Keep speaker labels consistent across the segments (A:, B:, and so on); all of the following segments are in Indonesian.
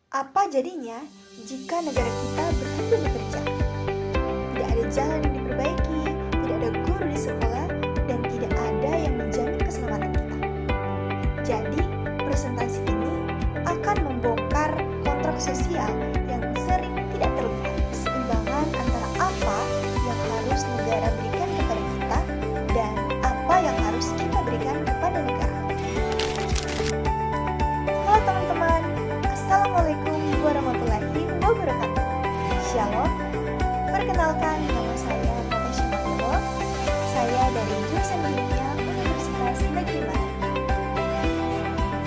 A: Apa jadinya jika negara kita berhenti bekerja? Tidak ada jalan yang diperbaiki, tidak ada guru di sekolah, dan tidak ada yang menjamin keselamatan kita. Jadi, presentasi ini akan membongkar kontrak sosial yang sering tidak terlihat. Keseimbangan antara apa yang harus negara berikan kepada kita dan apa yang harus kita berikan kepada negara. Halo teman-teman, Assalamualaikum warahmatullahi wabarakatuh. Shalom, perkenalkan nama saya Natasha Makolo. Saya dari jurusan Kimia Universitas Negeri Malang.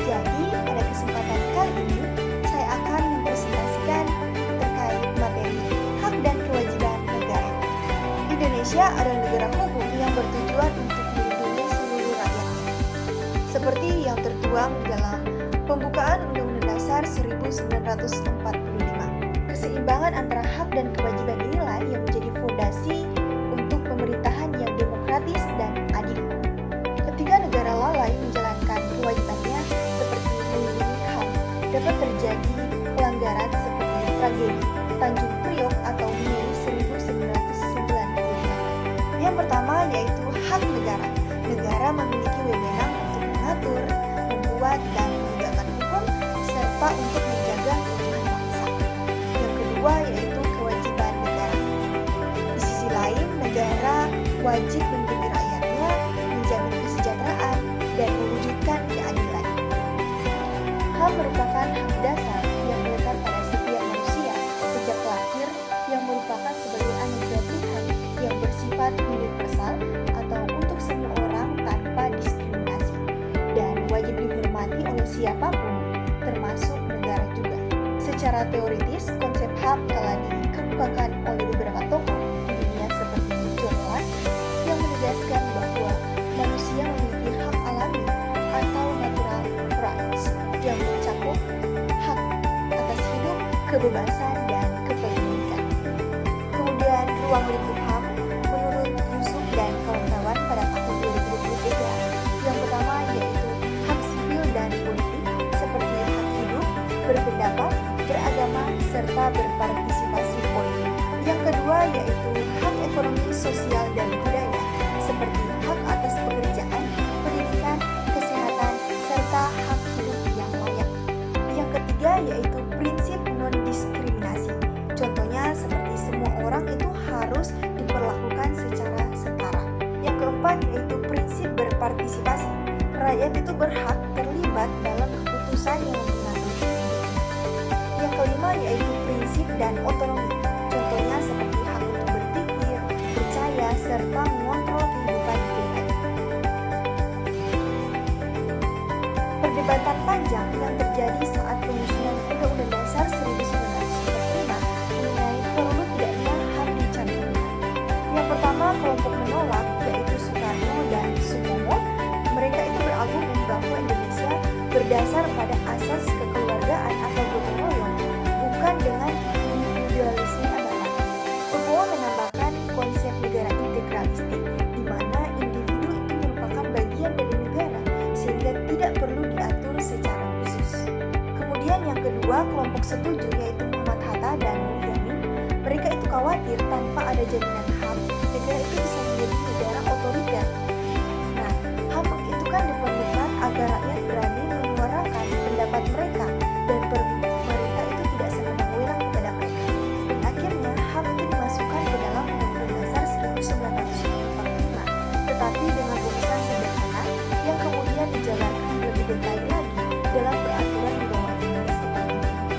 A: Jadi, pada kesempatan kali ini, saya akan mempresentasikan terkait materi hak dan kewajiban negara. Indonesia adalah negara hukum yang bertujuan untuk melindungi seluruh rakyatnya. Seperti yang tertuang dalam Pembukaan Undang-Undang Dasar 1945. Keseimbangan antara hak dan kewajiban inilah yang menjadi fondasi untuk pemerintahan yang demokratis dan adil. Ketika negara lalai menjalankan kewajibannya seperti melindungi HAM, dapat terjadi pelanggaran seperti tragedi Tanjung Priok atau Mei 1995. Yang pertama yaitu hak negara. Negara memiliki wewenang untuk mengatur, membuat, dan menegakkan hukum serta untuk menjaga keutuhan bangsa. Yang kedua yaitu kewajiban negara. Di sisi lain, negara wajib melindungi rakyatnya, menjamin kesejahteraan, dan mewujudkan keadilan. HAM merupakan hak dasar yang melekat pada setiap manusia sejak lahir, yang merupakan sebagai anugerah Tuhan yang bersifat universal atau untuk semua orang tanpa diskriminasi, dan wajib dihormati oleh siapapun, termasuk negara juga. Secara teoritis, konsep HAM telah dikemukakan oleh beberapa tokoh di dunia seperti John Locke yang menegaskan bahwa manusia memiliki hak alami atau natural rights yang mencakup hak atas hidup, kebebasan, dan kepemilikan. Kemudian ruang lingkup HAM menurut Yusuf dan kawan-kawan pada tahun 2023 yang pertama yaitu hak sipil dan politik seperti hak hidup, berpendapat, beragama, serta berpartisipasi politik. Yang kedua yaitu hak ekonomi, sosial, dan budaya seperti hak atas pekerjaan, pendidikan, kesehatan, serta hak hidup yang layak. Yang ketiga yaitu prinsip non-diskriminasi. Contohnya seperti semua orang itu harus diperlakukan secara setara. Yang keempat yaitu prinsip berpartisipasi. Rakyat itu berhak terlibat dalam keputusan yang mempengaruhi hidupnya. Yang kelima yaitu prinsip dan otonomi. Contohnya seperti hak untuk berpikir, percaya, serta mengontrol kehidupan pribadi. Perdebatan panjang yang terjadi saat penyusunan Undang-Undang Dasar 1945 mengenai perlu tidaknya HAM dicantumkan. Yang pertama kelompok menolak yaitu Soekarno dan Supomo. Mereka itu berargumen bahwa Indonesia berdasar pada asas kekeluargaan atau gotong royong, bukan dengan individualisme agama. Supomo menambahkan konsep negara integralistik, di mana individu itu merupakan bagian dari negara, sehingga tidak perlu diatur secara khusus. Kemudian yang kedua, kelompok setuju yaitu Muhammad Hatta dan Muhyiddin. Mereka itu khawatir tanpa ada jaminan HAM, negara itu bisa menjadi negara otoriter. Nah, HAM itu kan diperlukan agar rakyat berani menyuarakan pendapat mereka dan pemerintah itu tidak sewenang-wenang kepada mereka. Dan akhirnya HAM itu dimasukkan ke dalam Undang-Undang Dasar 1945, tetapi dengan rumusan sederhana yang kemudian dijalankan lebih detail lagi dalam peraturan di bawah ini.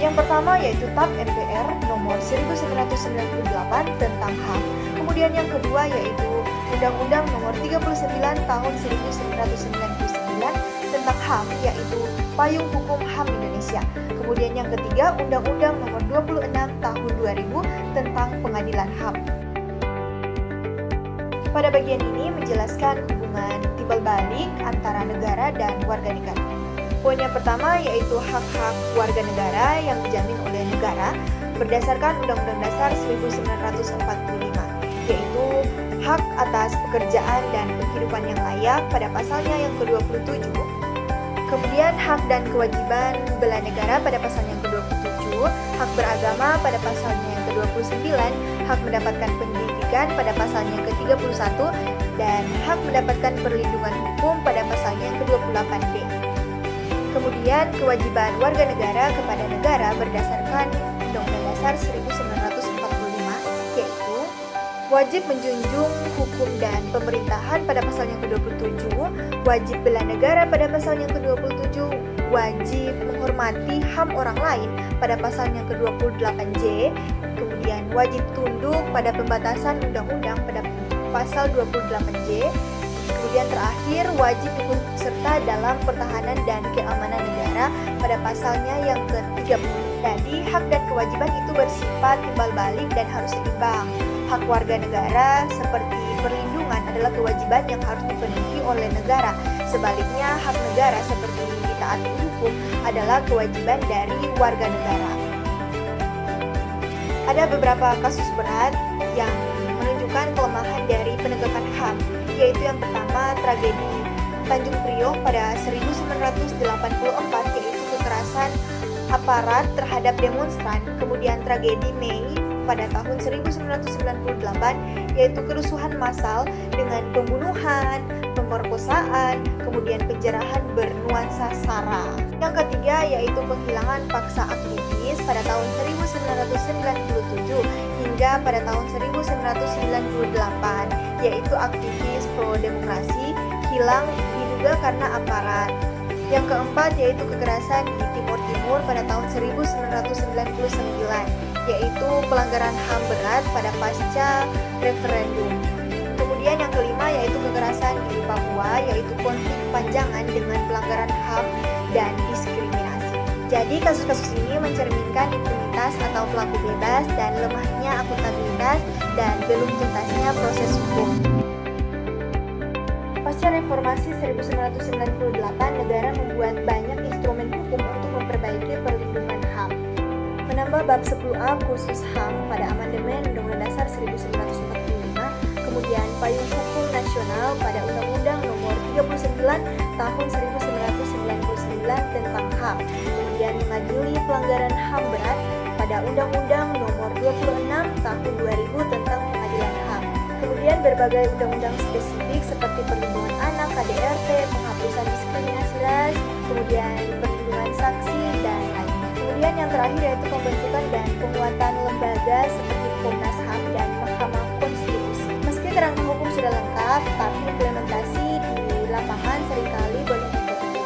A: Yang pertama yaitu TAP MPR nomor 1998 tentang HAM. Kemudian yang kedua yaitu Undang-Undang nomor 39 tahun 1999 tentang HAM, yaitu Payung Hukum HAM Indonesia. Kemudian yang ketiga Undang-Undang nomor 26 tahun 2000 tentang Pengadilan HAM. Pada bagian ini menjelaskan hubungan timbal balik antara negara dan warga negara. Poin yang pertama yaitu hak-hak warga negara yang dijamin oleh negara berdasarkan Undang-Undang Dasar 1945, yaitu hak atas pekerjaan dan penghidupan yang layak pada pasalnya yang ke-27. Kemudian hak dan kewajiban bela negara pada pasal yang ke-27 hak beragama pada pasalnya yang ke-29, hak mendapatkan pendidikan pada pasalnya yang ke-31, dan hak mendapatkan perlindungan hukum pada pasalnya yang ke-28D. Kemudian kewajiban warga negara kepada negara berdasarkan Undang-Undang Dasar 1945, yaitu wajib menjunjung hukum dan pemerintahan pada pasal yang ke-27, wajib bela negara pada pasal yang ke-27, wajib menghormati HAM orang lain pada pasal yang ke-28J, kemudian wajib tunduk pada pembatasan undang-undang pada pasal 28J, kemudian terakhir wajib ikut serta dalam pertahanan dan keamanan negara pada pasalnya yang ke-30. Jadi hak dan kewajiban itu bersifat timbal balik dan harus seimbang. Hak warga negara seperti perlindungan adalah kewajiban yang harus dipenuhi oleh negara. Sebaliknya, hak negara seperti ditaati hukum adalah kewajiban dari warga negara. Ada beberapa kasus berat yang menunjukkan kelemahan dari penegakan HAM, yaitu yang pertama tragedi Tanjung Priok pada 1984, yaitu kekerasan aparat terhadap demonstran, kemudian tragedi Mei pada tahun 1998, yaitu kerusuhan massal dengan pembunuhan, pemerkosaan, kemudian penjarahan bernuansa SARA. Yang ketiga yaitu penghilangan paksa aktivis pada tahun 1997 hingga pada tahun 1998, yaitu aktivis pro-demokrasi hilang diduga karena aparat. Yang keempat yaitu kekerasan di Timur Timur pada tahun 1999, yaitu pelanggaran HAM berat pada pasca referendum. Kemudian yang kelima yaitu kekerasan di Papua, yaitu konflik panjangan dengan pelanggaran HAM dan diskriminasi. Jadi kasus-kasus ini mencerminkan impunitas atau pelaku bebas dan lemahnya akuntabilitas dan belum tuntasnya proses hukum. Pasca reformasi 1998, negara membuat banyak instrumen hukum untuk memperbaiki perlindungan HAM. Menambah bab 10A khusus HAM pada amandemen Undang-Undang Dasar 1945, kemudian payung hukum nasional pada Undang-Undang Nomor 39 Tahun 1999 tentang HAM, kemudian mengadili pelanggaran HAM berat pada Undang-Undang Nomor 26 Tahun 2000 tentang pengadilan HAM. Kemudian berbagai undang-undang spesifik seperti perlindungan anak, KDRT, penghapusan diskriminasi ras, kemudian perlindungan saksi, dan lainnya. Kemudian yang terakhir yaitu pembentukan dan penguatan lembaga seperti Komnas HAM dan Mahkamah Konstitusi. Meski kerangka hukum sudah lengkap, tapi implementasi di lapangan seringkali belum efektif.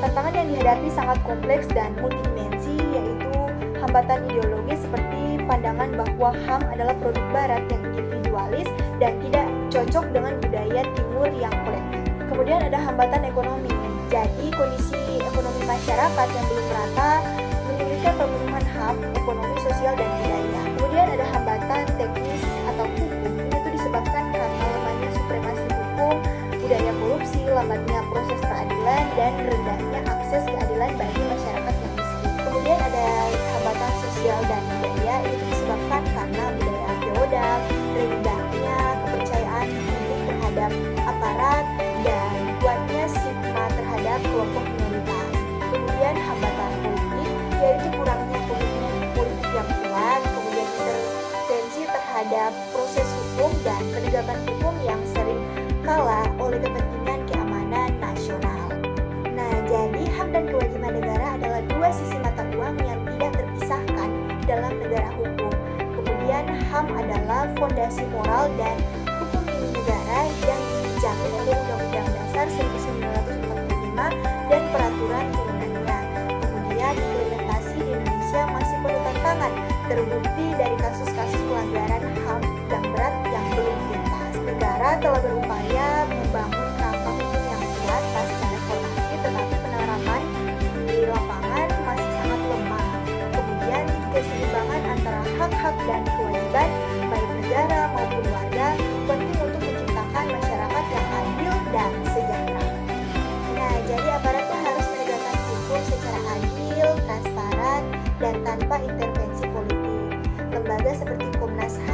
A: Tantangan yang dihadapi sangat kompleks dan multidimensi, yaitu hambatan ideologis seperti pandangan bahwa HAM adalah produk barat yang individualis dan tidak cocok dengan budaya timur yang kolektif. Kemudian ada hambatan ekonomi, jadi kondisi ekonomi masyarakat yang belum merata menyulitkan pemenuhan HAM, ekonomi, sosial, dan budaya. Kemudian ada hambatan teknis atau hukum, itu disebabkan karena lemahnya supremasi hukum, budaya korupsi, lambatnya proses peradilan, dan rendahnya akses keadilan bagi masyarakat yang miskin. Kemudian ada hambatan sosial dan budaya, itu disebabkan karena budaya feodal, rendahnya kepercayaan publik terhadap aparat, dan kuatnya stigma terhadap kelompok minoritas. Kemudian hambatan politik, yaitu kurangnya komitmen politik yang kuat, kemudian intervensi terhadap proses hukum dan penegakan hukum yang sering kalah oleh kepentingan keamanan nasional. Nah, jadi hak dan kewajiban negara adalah dua sisi mata uang yang tidak terpisahkan dalam negara hukum. Kemudian HAM adalah fondasi moral dan hukum milik negara yang dijamin oleh Undang-Undang Dasar 1945 dan peraturan turunannya. Kemudian implementasi di Indonesia masih perlu tantangan, terbukti dari kasus-kasus pelanggaran HAM yang berat yang belum tuntas. Negara telah berupaya membangun kerangka hukum yang kuat pasca reformasi, tetapi penerapan di lapangan masih sangat lemah. Kemudian keseimbangan antara hak-hak dan kewajiban baik negara maupun warga penting untuk menciptakan masyarakat yang adil dan sejahtera. Nah, jadi aparatnya harus menegakkan hukum secara adil, transparan, dan tanpa intervensi politik. Lembaga seperti Komnas HAM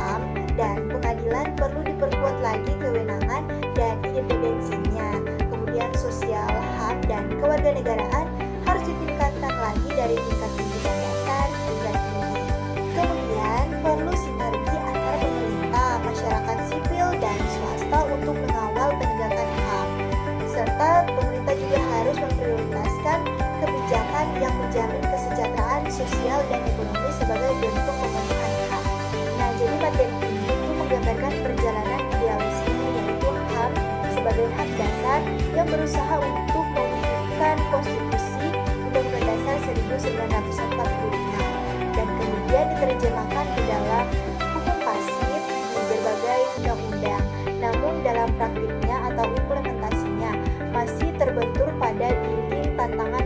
A: yang menjamin kesejahteraan sosial dan ekonomi sebagai bentuk pemenuhan hak. Nah, jadi materi ini itu menggambarkan perjalanan idealisme yaitu HAM sebagai hak dasar yang berusaha untuk mewujudkan konstitusi Undang-Undang Dasar 1945 dan kemudian diterjemahkan ke dalam hukum pasif di berbagai undang-undang. Namun dalam praktiknya atau implementasinya masih terbentur pada dinding tantangan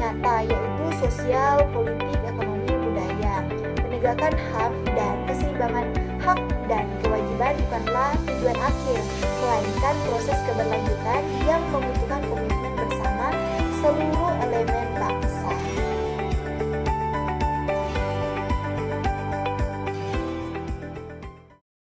A: nyata yaitu sosial, politik, ekonomi, budaya. Penegakan HAM dan keseimbangan hak dan kewajiban bukanlah tujuan akhir, melainkan proses keberlanjutan yang membutuhkan komitmen bersama seluruh